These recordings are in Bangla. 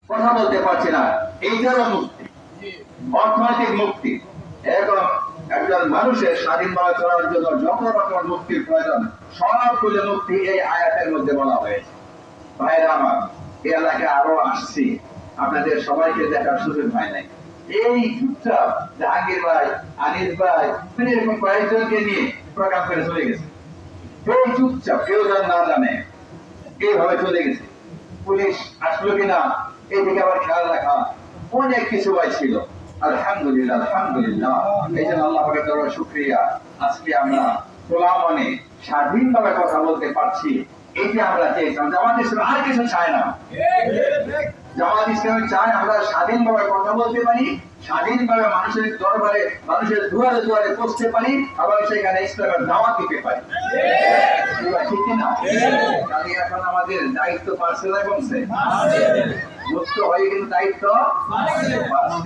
কথা বলতে পারছি না, এইটারও মুক্তি, অর্থনৈতিক মুক্তি। এবং একজন মানুষের স্বাধীনভাবে চলার জন্য যত রকম মুক্তির প্রয়োজন সবগুলো মুক্তি এই আয়াতের মধ্যে বলা হয়েছে। ভাইরা আমার, এই এলাকায় আরো আসছি, আপনাদের সবাইকে দেখার সুযোগ হয় নাই। এই চুপচাপ জাহাঙ্গীর ভাই, আনিস ভাই, এরকম কয়েকজনকে নিয়ে প্রোগ্রাম করে চলে গেছে। এই চুপচাপ, কেউ যেন না জানে, এইভাবে চলে গেছে। পুলিশ আসলো কিনা এদিকে আবার খেয়াল রাখা, অনেক কিছু ছিল। আলহামদুলিল্লাহ, আলহামদুলিল্লাহ। এই জন্য আল্লাহ পাকের দরবারে শুকরিয়া, আজকে আমরা খোলা মনে স্বাধীনভাবে কথা বলতে পারছি। এইটা আমরা চেয়েছিলাম। জামাত ইসলাম আর কিছু চায় না। জামাত ইসলাম চায় আমরা স্বাধীনভাবে কথা বলতে পারি, স্বাধীনভাবে মানুষের দরবারে, মানুষের দুয়ারে দুয়ারে পৌঁছতে পারি, আবার সেখানে ইসলামের দাওয়াত দিতে পারি। ঠিক না? তাহলে এখন আমাদের দায়িত্ব পাচ্ছে না, কমছে? মুক্ত হয়ে কিন্তু দায়িত্ব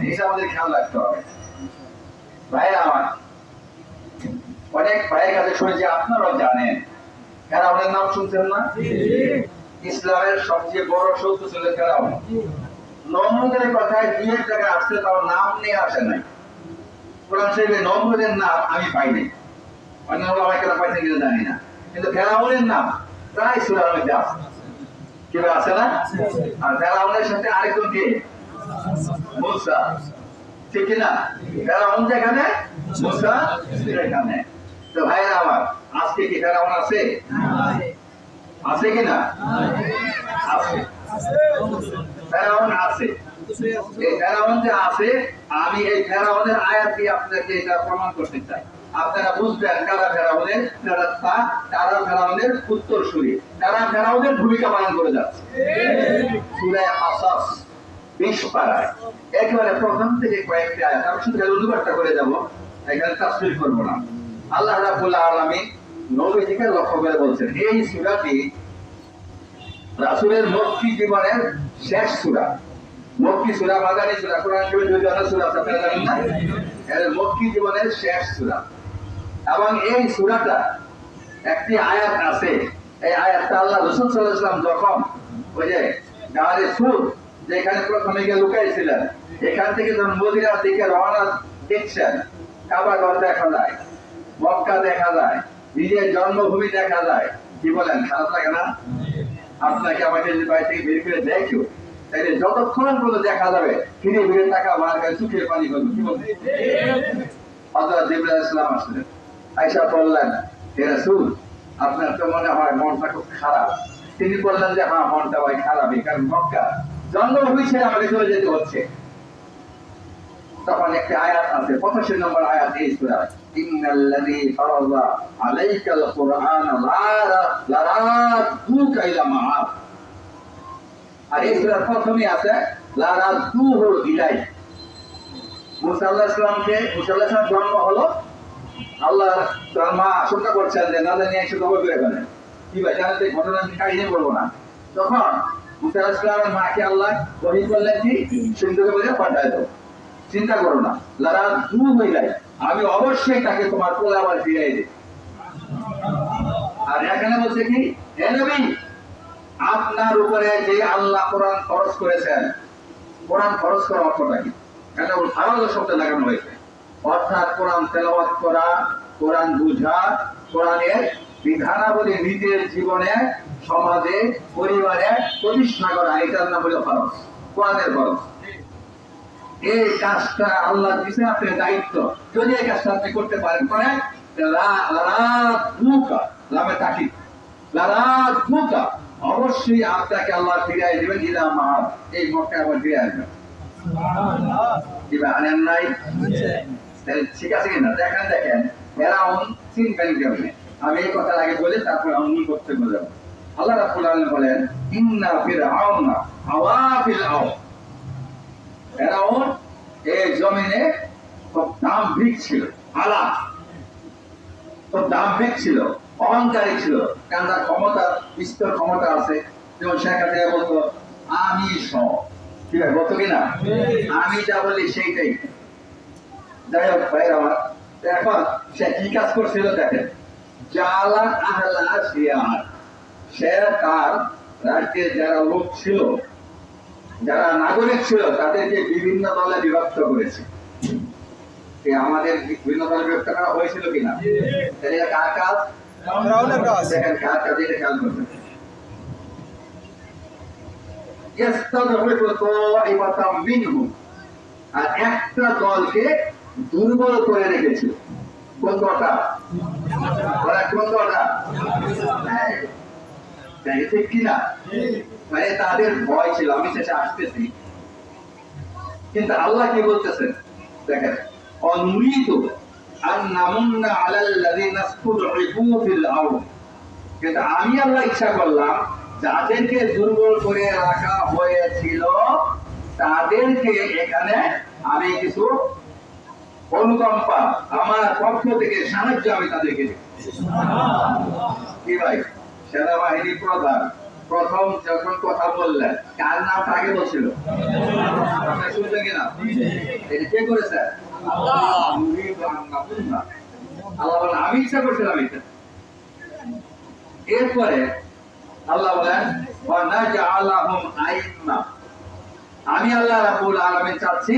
এটা আমাদের খেয়াল রাখতে হবে। ভাইরা আমার, অনেক ভাইয়ের কাছে শুনেছি, আপনারাও জানেন, ফেরাউনের নাম শুনছেন না? ইসলামের সবচেয়ে বড় শত্রু ছিল ফেরাউন। নমরুদের কথায় দুই এক জায়গায় আসছে, তার নাম নিয়ে আসে নাই। কোরআন শরীফে নমরুদের নাম আমি পাইনি, অন্য ওলামায়ে পাইছেন কিনা জানি না, কিন্তু ফেরাউনের নাম প্রায় সূরার মধ্যে আছে। কিভাবে আছে না? আর ফেরাউনের সাথে আরেকজন কে? মূসা। ঠিক কিনা? ফেরাউন যেখানে, মূসা সেখানে। তো ভাইরা আমার, আজকে কি ফেরাউন আছে? আছে কিনা? আছে। ফেরাউন আছে। এই ফেরাউন যে আছে, আমি এই ফেরাউনের আয়াত দিয়ে আপনাদেরকে এটা প্রমাণ করতে চাই। আপনারা বুঝবেন কারা ফেরাউনের ফেরেশতা, কারা ফেরাউনের উত্তরসূরি, কারা ফেরাউনের ভূমিকা পালন করে যাচ্ছে। সূরা কাসাস 20 পারায় একেবারে প্রথম থেকে কয়েকটি আয়াত, আমি শুধু অনুবাদটা করে যাব, এখানে তাফসীর করব না। আল্লাহ রাব্বুল আলামিন নবীজিকে লক্ষ্য করে বলছেন, এই সূরাটি রাসূলের মক্কি জীবনের শেষ সূরা। মক্কি সূরা, মাদানী সূরা, কোরআন শরীফে দুই ধরনের সূরা আছে, আপনারা জানেন না? এর মক্কি জীবনের শেষ সূরা। এবং এই সূরাটা একটি আয়াত আছে, এই আয়াতটা আল্লাহ রাসূল সাল্লাল্লাহু আলাইহি ওয়াসাল্লাম যখন ওই যে গারে সুর, যেখানে প্রথমে গিয়ে লুকাইছিলেন, এখান থেকে যখন মদিনার দিকে রওনা দিচ্ছেন, কাবা ঘর দেখা যায়, মক্কা দেখা যায়, নিজের জন্মভূমি দেখা যায়, কি বলেন, খারাপ লাগে না? আপনাকে আমাকে যদি বাড়ি থেকে বের করে দেখো, তাহলে যতক্ষণ পর্যন্ত দেখা যাবে ফিরে ফিরে টাকা মার কাছে চোখের পানি করবো। কি বলতে? হযরত জিবরাইল আলাইহিস সালাম আসলেন, আয়েশা বললেন, হে রাসূল, আপনার তো মনে হয় মনটা খুব খারাপ। তিনি বললেন যে হ্যাঁ, মনটা ভাই খারাপই, কারণ মক্কা জন্মভূমি ছেড়ে আমাকে চলে যেতে হচ্ছে। তখন একটি আয়াত আছে, 85 নম্বর আয়াত এই সূরায়, ইন্নাল্লাযী ফারাযা আলাইকাল কুরআন লা রাদ্দুকা ইলা মাআদ। আর এই সূরার প্রথমে আছে লা রাদ্দুহু ইলাই। মুসা আলাইহিস সালাম জন্ম হলো, আল্লাহ তার মা আশঙ্কা করছেন যে না জানি এসে কবর করে ফেলেন। কি ভাই জানেন, এই ঘটনা আমি কাহিনী বলবো না। তখন মুসা আলাইহিস সালামের মাকে আল্লাহ ওহী করলেন কি, সিন্ধুকে বলে পাঠায় দাও, চিন্তা করো না, লারা দূর হয়ে যায়, আমি অবশ্যই তাকে তোমার কোলে আবার ফিরিয়ে দিই। আর এখানে বলছে কি, হে নবী, আপনার উপরে যে আল্লাহ কোরআন ফরজ করেছেন, কোরআন ফরজ করা অর্থটা কি? এটা ফারজ শব্দ লাগানো হয়েছে, অর্থাৎ কোরআন তেলাওয়াত করা, কোরআন বুঝা, কোরআনের বিধানাবলী নিজের জীবনে, সমাজে, পরিবারে প্রতিষ্ঠা করা, এটার নাম হলো ফরজ, কোরআনের ফরজ। এই কাজটা আল্লাহ দিয়েছেন আপনার দায়িত্ব। যদি এই কাজটা আপনি করতে পারেন, করেন, অবশ্যই আপনাকে আল্লাহ ফিরিয়ে দিবেন ইলা মাআদ, এই মক্কা আবার ফিরে আসবেন। আনেন নাই? ঠিক আছে কিনা? দেখেন ফেরাউন চিনবেন কেমনে। আমি এই কথা আগে বলে তারপর আমি বক্তব্য যাব। আল্লাহ রাব্বুল আলামিন বলেন, ইন্না ফিরআউনা আওয়া ফিল আরদ। ফেরাউন এই জমিনে খুব দাম্ভিক ছিল, আলা খুব দাম্ভিক ছিল, অহংকারী ছিল, কারণ তার ক্ষমতা, বিস্তর ক্ষমতা আছে। যেমন শেখ হাসিনা বলতো আমি সব, ঠিক আছে বলতো কিনা, আমি যা বলি সেইটাই। যাই হোক ভাইরা আমার, এখন সে কি কাজ করছিল দেখেন, জালা আহলা শিয়ার, সে তার রাজ্যের যারা লোক ছিল, যারা নাগরিক ছিল তাদেরকে বিভিন্ন দলে বিভক্ত করেছে। আমাদের বিভিন্ন দলে বিভক্ত করা হয়েছিল কিনা? তাহলে কার কাজ? দেখেন কার কাজ, এটা খেয়াল করবেন। আর একটা দলকে দুর্বল করে রেখেছিল। কোন দলটা? কোন দলটা? ঠিক কিনা? মানে তাদের ভয় ছিল। আমি শেষে আসতেছি, কিন্তু আল্লাহ কি বলতেছেন দেখেন, অনূরিদু আন নামুন্না আলাল্লাযিনা ইসতুদঈফু ফিল আরদ। কিন্তু আমি আল্লাহ ইচ্ছা করলাম যাদেরকে দুর্বল করে রাখা হয়েছিল তাদেরকে এখানে আমি কিছু অনুকম্পা, আমার পক্ষ থেকে সাহায্য আমি তাদেরকে দিই। কি ভাই, সেনাবাহিনী প্রধান প্রথম যখন কথা বললেন কার নামটা আগে বলছিল? শুনলেন কিনা? এটা কে করেছে? আল্লাহ বলেন আমি ইচ্ছা করছিলাম এটা। এরপরে আল্লাহ বলেন আমি আল্লাহ রাব্বুল আলামিন চাচ্ছি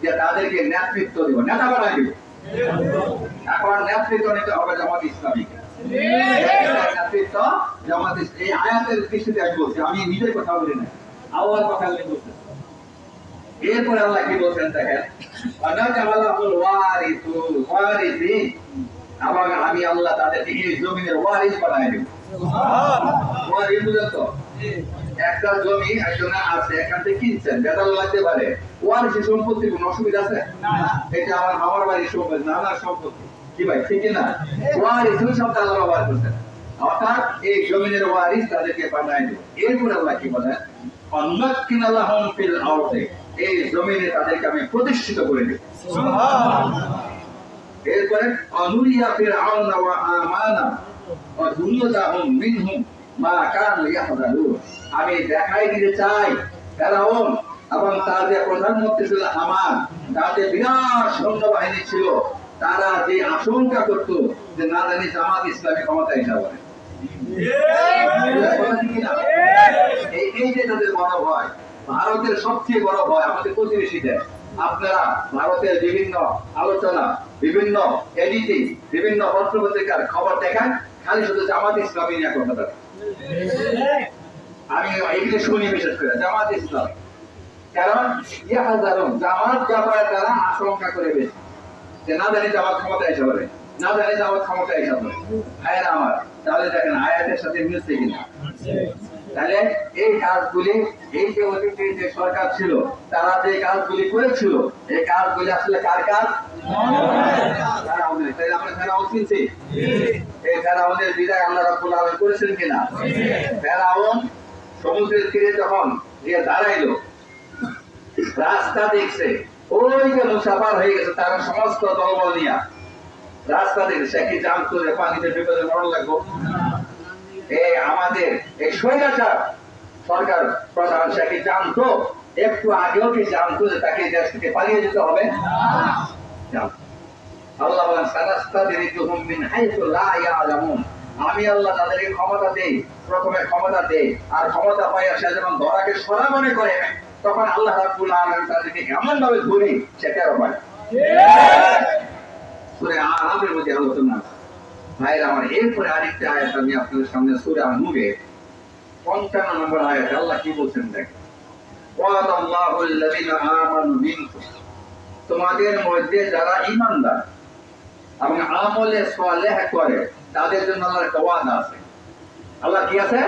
যে তাদেরকে নেতৃত্ব দিব, নেতা বানাই দিব। এখন নেতৃত্ব নিতে হবে জামাত ইসলামীকে। নেতৃত্ব জামাত ইসলামী। এই আয়াতের দৃষ্টিতে আমি বলছি, আমি নিজের কথা বলি না, আল্লাহর কথা বলছি। এরপরে আল্লাহ কি বলছেন দেখেন, আমি আল্লাহ তাদেরকে এই জমিনের ওয়ারিস বানাই দেব। ওয়ারিস বুঝেন তো? একটা জমি একজনের আছে, এখান থেকে কিনছেন, বেদাল লাগতে পারে, ওয়ারিসের সম্পত্তি কোনো অসুবিধা আছে? এটা আমার মামার বাড়ির সম্পত্তি, নানার সম্পত্তি। কি ভাই, ঠিক না? ওয়ারিস ওই শব্দ আল্লাহ ব্যবহার করছেন, অর্থাৎ এই জমিনের ওয়ারিস তাদেরকে বানাই দেব। এরপরে আল্লাহ কি বলেন, অন্নাক্কিনা লাহুম ফিল আরদি, এই জমিনে তাদেরকে আমি প্রতিষ্ঠিত করে দেব। এরপরে অনুরিয়া ফিরআউন ওয়া আমানা ওয়া যুনিয়াতাহুম মিনহুম মা কানু ইয়াহযারুন, আমি দেখাই দিতে চাই ফিরআউন এবং তার যে প্রধানমন্ত্রী ছিল হামান, তাদের বিরাট সৈন্যবাহিনী ছিল, তারা যে আশঙ্কা করত যে না জানি জামাত ইসলামী ক্ষমতায় যাবে। এই যে তাদের বড় ভয়। ভারতের সবচেয়ে বড় ভয় আমাদের প্রতিবেশী দেশ। আপনারা ভারতের বিভিন্ন আলোচনা, বিভিন্ন এডিটিং, বিভিন্ন পত্রপত্রিকার খবর দেখান, খালি শুধু জামাত ইসলামী নিয়ে কথা বলে। আমি এগুলো শুনি বিশেষ করে জামাত ইসলামী, কারণ জামাত ব্যাপারে তারা আশঙ্কা করে বেশি যে না জানি জামাত ক্ষমতায় এসে পারে, না জানি জামাত ক্ষমতায় এসে পারে। ভাইয়ের আমার, তাহলে দেখেন আয়াতের সাথে মিলছে কিনা? তাহলে এই কাজগুলি, এই যে অতীতে যে সরকার ছিল তারা যে কাজগুলি করেছিল, এই কাজগুলি আসলে কার কাজ? তাই আমরা ফেরাউন চিনছি। এই ফেরাউনের বিদায় আল্লাহ রাব্বুল আলামিন করেছেন কিনা? ফেরাউন সমুদ্রের তীরে যখন গিয়ে দাঁড়াইলো, রাস্তা দেখছে, ওই যে মুসাফার হয়ে গেছে তারা সমস্ত দলবল নিয়ে রাস্তা দেখছে, সে কি জানতো যে পানিতে বিপদে মরণ লাগবো? আমাদের এই স্বৈরাচার সরকার প্রধান, সে কি জানতো? একটু আগেও কি জানতো যে তাকে দেশ থেকে পালিয়ে যেতে হবে? আল্লাহ বলেন সানাস্তাদরিজুহুম মিন হাইসু লা ইয়ালামুন, আমি আল্লাহ তাদেরকে ক্ষমতা দেই, প্রথমে ক্ষমতা দেই, আর ক্ষমতা পাইয়া সে যখন ধরাকে সরা মনে করে তখন আল্লাহ রাব্বুল আলামিন তাদেরকে এমন ভাবে ধরি সেটা পায়। সূরা আরাফের মধ্যে আলোচনা আছে। ভাইরা আমার, এরপরে আরেকটা আয়াত আমি আপনাদের সামনে সূরা নূরের ৫৫ নম্বর আয়াতে আল্লাহ কি বলছেন দেখেন, ওয়াল্লাহুল্লাযীনা আমানু মিনকুম, তোমাদের মধ্যে যারা ঈমানদার এবং আমলে সালেহ করে তাদের জন্য আল্লাহর একটা ওয়াদা আছে। আল্লাহ কি আছে?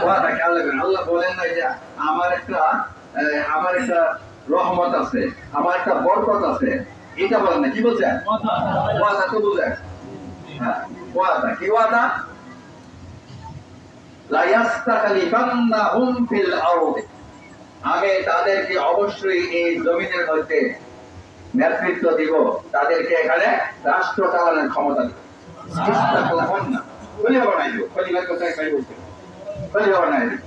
ওয়াদা। খেয়াল রাখবেন, আল্লাহ বলেন না যে আমার একটা রহমত আছে, আমার একটা বরকত আছে, এটা বলেন না। কি বলছেন? ওয়াদা তো বুঝেন। হ্যাঁ, ওয়াদা। কি ওয়াদা? লা ইয়াস্তাখলিফান্নাহুম ফিল আরদি, আমি তাদেরকে অবশ্যই এই জমিনের মধ্যে নেতৃত্ব দিব, তাদেরকে এখানে রাষ্ট্র চালানোর ক্ষমতা দিব। ইস্তাখলাফান্না, খলিফা বানাই দিব। খলিফার কথাই কই বলতে, খলিফা বানাই দিব।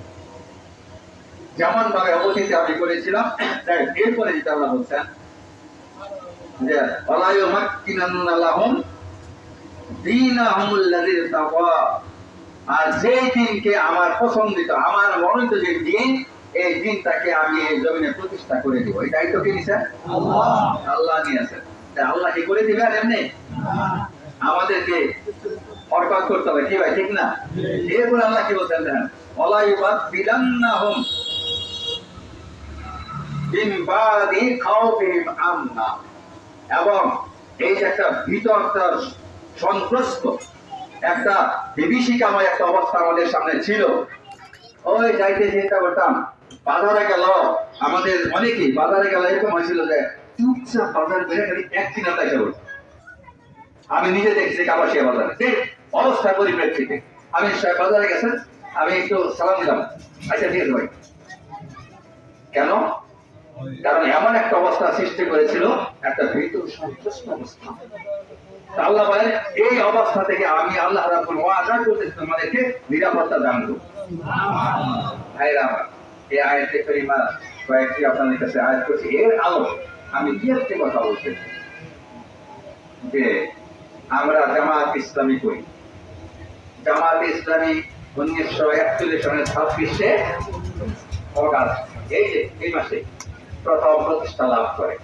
যেমন ভাবে অতীতে আমি করেছিলাম, তাই এরপরে যেটা আল্লাহ বলছেন যে ওয়ালা ইউমাক্কিনান্না লাহুম দীনাহুমুল্লাযী তাওয়া, আর যে দিনকে আমার পছন্দিত, আমার মনোনীত যে দিন, এই দিনটাকে আমি এই জমিনে প্রতিষ্ঠা করে দিব। এই দায়িত্ব কে নিছেন? আল্লাহ নিয়েছেন। আল্লাহ কি করে দিবেন এমনি? আমাদেরকে হরকত করতে হবে, কি ভাই ঠিক না? এরপর আল্লাহ কি বলছেন দেখেন, ওয়ালা ইউবাদদিলান্নাহুম মিন বাদি খাউফিহিম আমনা। এবং এই যে একটা ভিতরটার সন্ত্রস্ত একটা বিভীষিকাময় একটা অবস্থা আমাদের সামনে ছিল। ওই যাইতে চিন্তা করতাম, বাজারে গেল, আমাদের অনেকেই বাজারে গেল এরকম হয়েছিল যে চুপচাপ বাজারে বেড়ে খালি একদিন আদায় করছে। আমি নিজে দেখছি কাপাসিয়া বাজারে যে অবস্থার পরিপ্রেক্ষিতে আমি বাজারে গেছেন, আমি একটু সালাম দিলাম, আচ্ছা ঠিক আছে ভাই। কেন? কারণ এমন একটা অবস্থা সৃষ্টি করেছিল, একটা ভিতর সন্ত্রস্ত অবস্থা। আল্লাহ বলেন এই অবস্থা থেকে আমি আল্লাহ রাব্বুল ওয়াদা করতেছি তোমাদেরকে নিরাপত্তা দান করব। ভাইরা আমার, এই আয়াতে কারিমা কয়েকটি আপনাদের কাছে আয়াত করছি, এর আলো আমি কি একটা কথা বলতে যে আমরা জামাত ইসলামী করি। জামাত ইসলামী 1941 সালের 26শে অগাস্ট এই মাসে প্রথম প্রতিষ্ঠা লাভ করে।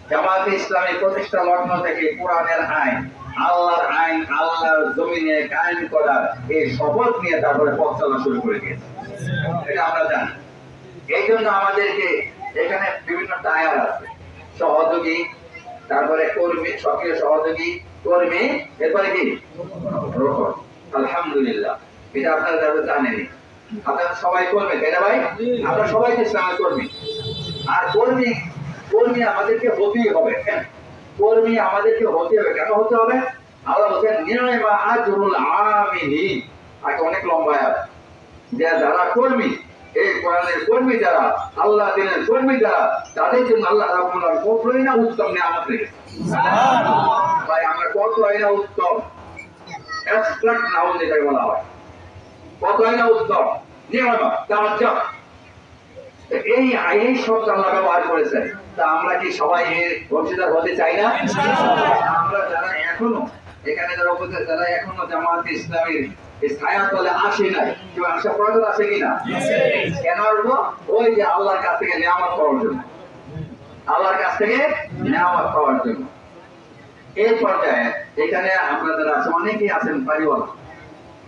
জামাত ইসলামী প্রতিষ্ঠা লগ্ন থেকে কোরআনের আইন, আল্লাহর আইন, আল্লাহর জমিনে কায়েম করার এই শপথ নিয়ে তারপরে পথ চলা শুরু করে দিয়েছে। এটা আমরা জানি। এই জন্য আমাদেরকে এখানে বিভিন্ন টায়ার আছে, সহযোগী, তারপরে কর্মী, সক্রিয় সহযোগী, কর্মী, এরপরে কি রোকন। আলহামদুলিল্লাহ, এটা আপনারা যারা জানেনি, আপনারা সবাই কর্মী, তাই না ভাই? আমরা সবাই ইসলামের কর্মী। আর কর্মী আমাদেরকে হতেই হবে। কর্মী আমাদেরকে হতে হবে। কেন হতে হবে? আল্লাহ বলছেন নির্ণয়মা আজরুল আমিলিন। আগে অনেক লম্বা যে যারা কর্মী, এই কোরআনের কর্মী যারা, আল্লাহ দিনের কর্মী যারা, তাদের জন্য আল্লাহ রাব্বুল আলামিন কতই না উত্তম নিয়ামত রেখেছেন। সুবহানাল্লাহ। ভাই আমরা কতই না উত্তম অ্যাবস্ট্রাক্ট নাউন যেটাকে বলা হয়, কতই না উত্তম নিয়ামত তাওয়াজ্জুহ, এই শব্দ আল্লাহ ব্যবহার করেছেন। তা আমরা কি সবাই এর অংশীদার হতে চাই না? আমরা যারা এখনো এখানে যারা উপস্থিত, যারা এখনো জামাত ইসলামীর ছায়া তলে আসে নাই, কেউ আসা প্রয়োজন আছে কিনা? কেন আসবো? ওই যে আল্লাহর কাছ থেকে নিয়ামত পাওয়ার জন্য, আল্লাহর কাছ থেকে নিয়ামত পাওয়ার জন্য। এই পর্যায়ে এখানে আমরা যারা আছে অনেকেই আছেন বাড়িওয়ালা,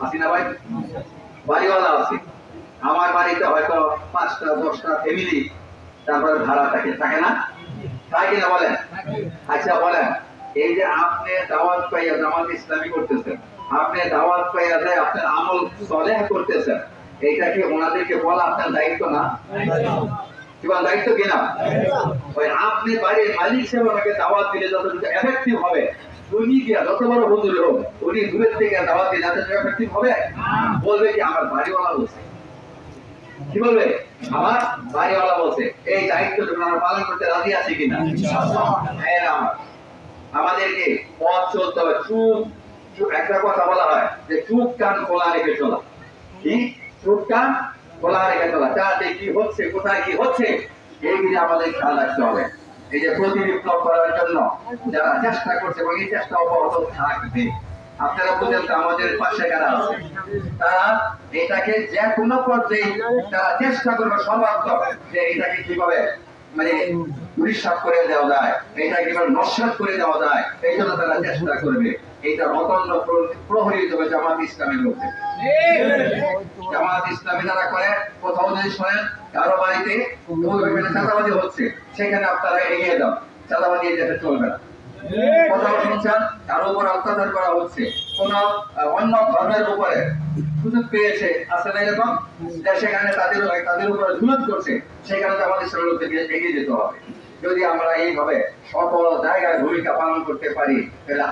আছি না ভাই? বাড়িওয়ালা আছে। আমার বাড়িতে হয়তো 5টা 10টা ফ্যামিলি তারপরে ভাড়া থাকে না? তাই কিনা বলেন? আচ্ছা বলেন, এই যে আপনি দাওয়াত পাইয়া জামাত ইসলামী করতেছেন, আপনি দাওয়াত পাইয়া যায় আপনার আমল সলেহ করতেছেন, এইটা কি ওনাদেরকে বলা আপনার দায়িত্ব না? কি বল দায়িত্ব কিনা? ওই আপনি বাড়ির মালিক হিসেবে ওনাকে দাওয়াত দিলে যতটুকু এফেক্টিভ হবে, উনি গিয়া যত বড় হুজুর হোক, উনি দূরের থেকে দাওয়াত দিলে এতটুকু এফেক্টিভ হবে? বলবে কি আমার বাড়িওয়ালা বলছে, কি বলবে আমার বাড়িওয়ালা বলছে। এই দায়িত্ব আমরা পালন করতে রাজি আছি কিনা? আমাদেরকে পথ চলতে হবে। একটা কথা বলা হয় যে চুপ কান খোলা রেখে চলা। কি? চুপ কান খোলা রেখে চলা, যাতে কি হচ্ছে, কোথায় কি হচ্ছে, এইগুলি আমাদের খেয়াল রাখতে হবে। এই যে প্রতিবিপ্লব করার জন্য যারা চেষ্টা করছে এবং এই চেষ্টা অব্যাহত থাকবে। আপনারা বুঝেন তো আমাদের পাশে কারা আছে, তারা এটাকে যে কোনো পর্যায়ে তারা চেষ্টা করবে সর্বাত্মক যে এটাকে কিভাবে মানে পরিষ্কার করে দেওয়া যায়, এটা কিভাবে নস্বাত করে দেওয়া যায়, এই জন্য তারা চেষ্টা করবে। এটা অতন্য প্রহরী হবে জামাত ইসলামের মধ্যে। জামাত ইসলামী যারা করে, কোথাও যদি শোনেন কারো বাড়িতে চাঁদাবাজি হচ্ছে, সেখানে আপনারা এগিয়ে যান, চাঁদাবাজি এই দেশে চলবে না। কোথাও শুনছেন কারো উপর অত্যাচার করা হচ্ছে, কোন অন্য ধর্মের উপরে সুযোগ পেয়েছে, আছে না এরকম, সেখানে তাদের উপরে জুলুম করছে, সেখানে আমাদের লোকদের এগিয়ে যেতে হবে। যদি আমরা এইভাবে সকল জায়গায় ভূমিকা পালন করতে পারি, তাহলে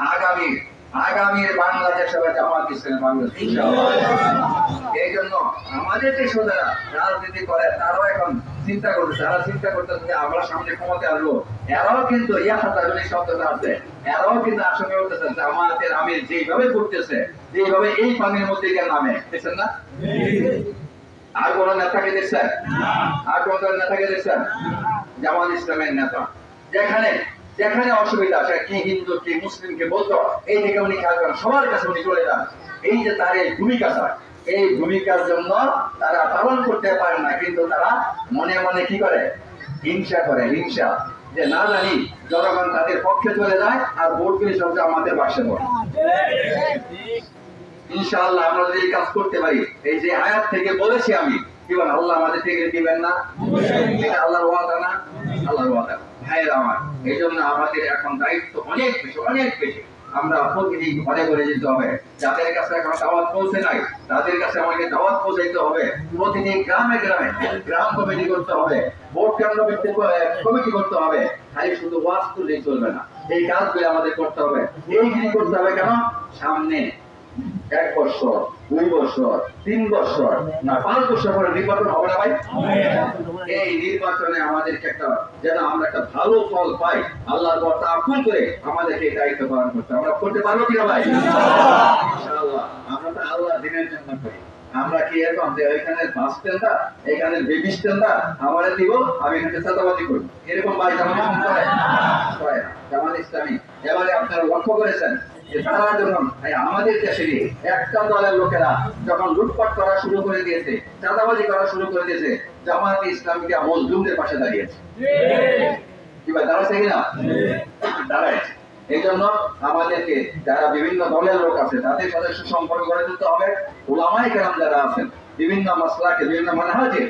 আগামীর বাংলাদেশ হবে জামাত ইসলামী বাংলাদেশ। এই জন্য আমাদের যে সোজারা রাজনীতি করে তারাও এখন চিন্তা করছে, তারা চিন্তা করতেছে যে আমরা সামনে ক্ষমতা আসবো, এরাও কিন্তু শব্দটা আছে, এরাও কিন্তু আসলে বলতেছে জামাতের আমির যেভাবে করতেছে, যেভাবে এই পানির মধ্যে গিয়ে নামে, দেখছেন না? আর কোন নেতাকে দেখছেন? আর কোন নেতাকে দেখছেন? জামাত ইসলামের নেতা যেখানে অসুবিধা আছে, কি হিন্দু কি মুসলিমকে বলতো, এই থেকে উনি খেয়াল করেন, সবার কাছে উনি চলে যান। এই যে তার এই ভূমিকাটা, এই ভূমিকার জন্য তারা পালন করতে পারে না, কিন্তু তারা মনে মনে কি করে? হিংসা করে। হিংসা যে না জানি জনগণ তাদের পক্ষে চলে যায় আর ভোটগুলি সব আমাদের বাসে পড়ে। ইনশাআল্লাহ আমরা যদি এই কাজ করতে পারি, এই যে আয়াত থেকে বলেছি আমি, কি বলেন আল্লাহ আমাদের থেকে দিবেন না? এটা আল্লাহর ওয়াদা না? আল্লাহর ওয়াদা। ভাইয়েরা আমার, এই জন্য আমাদের এখন দায়িত্ব অনেক বেশি, অনেক বেশি। আমরা প্রতিদিন ঘরে ঘরে যেতে হবে, যাদের কাছে এখন দাওয়াত পৌঁছে নাই তাদের কাছে আমাকে দাওয়াত পৌঁছাইতে হবে। প্রতিদিন গ্রামে গ্রামে গ্রাম কমিটি করতে হবে, ভোট কেন্দ্র কমিটি করতে হবে। খালি শুধু ওয়াজ করলেই চলবে না, এই কাজগুলো আমাদের করতে হবে। এইগুলি করতে হবে কেন? সামনে 1 বছর, 2 বছর, 3 বছর না 5 বছর পরে নির্বাচন হবে না ভাই? এই নির্বাচনে আমাদেরকে যেন আমরা একটা ভালো ফল পাই, আল্লাহর কথা আপন করে আমাদেরকে এই দায়িত্ব পালন করতে আমরা করতে পারবো কিনা ভাই? ইনশাআল্লাহ। আমরা তো আল্লাহ দিনের জন্য করি। আমরা কি এরকম যে এখানে বাস স্ট্যান্ডার, এখানে বেবি স্ট্যান্ডার আমারে দিব, আমি এখানে চাঁদাবাজি করি, এরকম ভাই জামাত করে না। জামাত ইসলামী এবারে আপনারা লক্ষ্য করেছেন যে তারা যখন আমাদের দেশে একটা দলের লোকেরা যখন লুটপাট করা শুরু করে দিয়েছে, চাঁদাবাজি করা শুরু করে দিয়েছে, জামাত ইসলামীকে মজলুমদের পাশে দাঁড়িয়েছে। কি ভাই দাঁড়াচ্ছে কিনা? দাঁড়াইছে। এই জন্য আমাদেরকে যারা বিভিন্ন দলের লোক আছে তাদের সাথে সুসম্পর্ক গড়ে তুলতে হবে। উলামায়ে কেরাম যারা আছেন বিভিন্ন মাসলাকে, বিভিন্ন মানহাজে,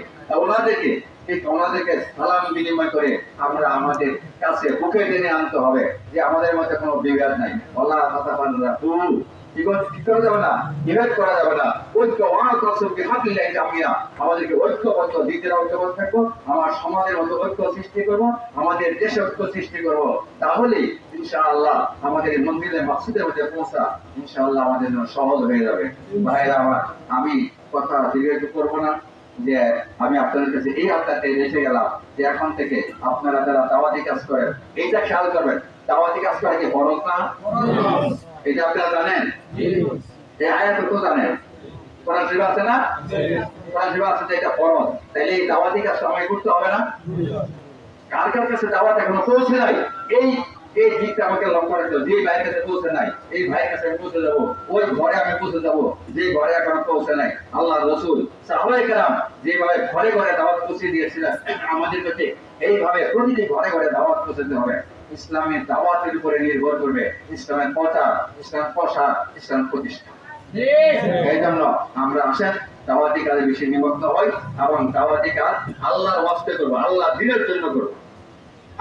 ওনাদেরকে সালাম বিনিময় করে আমরা আমাদের কাছে বুকে টেনে আনতে হবে যে আমাদের মধ্যে কোনো বিভেদ নাই। আল্লাহ কি করা যাবে না? বিভেদ করা যাবে না। আমাদেরকে ঐক্যবদ্ধ, দ্বিতীয় ঐক্যবদ্ধ থাকবো, আমার সমাজের মধ্যে ঐক্য সৃষ্টি করবো, আমাদের দেশে ঐক্য সৃষ্টি করবো। তাহলে ইনশাআল্লাহ আমাদের মন্দিরের মাকসুদের মধ্যে পৌঁছা ইনশাআল্লাহ আমাদের জন্য সহজ হয়ে যাবে। ভাইরা আমার, আমি কথা দীর্ঘায়িত করবো না, যে আমি আপনাদের কাছে এই আত্মাতে এসে গেলাম যে এখন থেকে আপনারা যারা দাওয়াতি কাজ করেন এইটা খেয়াল করবেন, দাওয়াতি কাজ করা কি ফরজ না? এটা আপনারা জানেন? এই আয়াত তো জানেন, কোরআন শরীফে আছে না? কোরআন শরীফে আছে যে এটা ফরজ। তাহলে এই দাওয়াতি কাজ সময় করতে হবে না? কার কার কাছে দাওয়াত এখনো পৌঁছে নাই, এই এই দিকটা আমাকে লক্ষ্য রাখতে হবে। যে ভাইয়ের কাছে পৌঁছে নাই, এই ভাইয়ের কাছে পৌঁছে যাবো, ওই ঘরে আমি পৌঁছে যাবো যে ঘরে এখনো পৌঁছে নাই। আল্লাহ রসুল সাহাবায়ে কেরাম যেভাবে ঘরে ঘরে দাওয়াত পৌঁছে দিয়েছিলেন, আমাদের কাছে এইভাবে প্রতিটি ঘরে ঘরে দাওয়াত পৌঁছাতে হবে। ইসলামের দাওয়াতের উপরে নির্ভর করবে ইসলামের প্রচার, ইসলাম প্রসার, ইসলাম প্রতিষ্ঠা। এই জন্য আমরা আসেন দাওয়াতি কাজে বেশি নিমগ্ন হই এবং দাওয়াতি কাজ আল্লাহর ওয়াস্তে করবো, আল্লাহ দিনের জন্য করবো,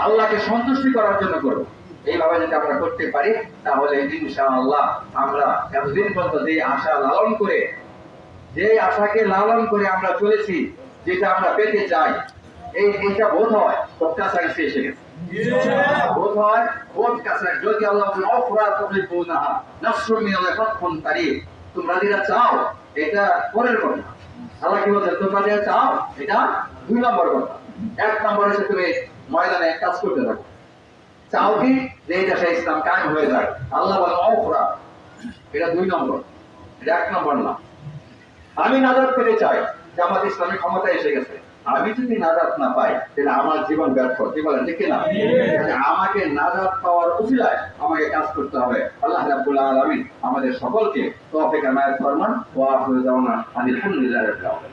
আল্লাহকে সন্তুষ্টি করার জন্য করবো। এইভাবে যদি আমরা করতে পারি তাহলে ইনশাআল্লাহ আমরা এতদিন পর্যন্ত যে আশা লালন করে, যে আশাকে লালন করে আমরা চলেছি, যেটা আমরা পেতে চাই, এইটা বোধ হয় ভোট কাছাকাছি এসে গেছে। বোধ হয় ভোট কাছাকাছি। যদি আল্লাহ তোমরা যেটা চাও এটা পরের কথা। আল্লাহ কি বলছে? তোমরা যেটা চাও এটা 2 নম্বর কথা। 1 নম্বর হচ্ছে তুমি ময়দানে কাজ করতে থাকো, চাও কি যে এই দেশে ইসলাম কায়েম হয়ে যায়। আল্লাহ বলেন অফরা, এটা 2 নম্বর, এটা 1 নম্বর না। আমি নাজাত পেতে চাই, জামাত ইসলামী ক্ষমতা এসে গেছে, আমি যদি নাজাত না পাই তাহলে আমার জীবন ব্যর্থ। কি বলেন ঠিক কিনা? আমাকে নাজাত পাওয়ার উসিলায় আমাকে কাজ করতে হবে। আল্লাহ রাব্বুল আলামিন আমাদের সকলকে তৌফিক এনায়েত ফরমান। ওয়া আখিরু দাওয়ানা আলহামদুলিল্লাহি রাব্বিল আলামিন।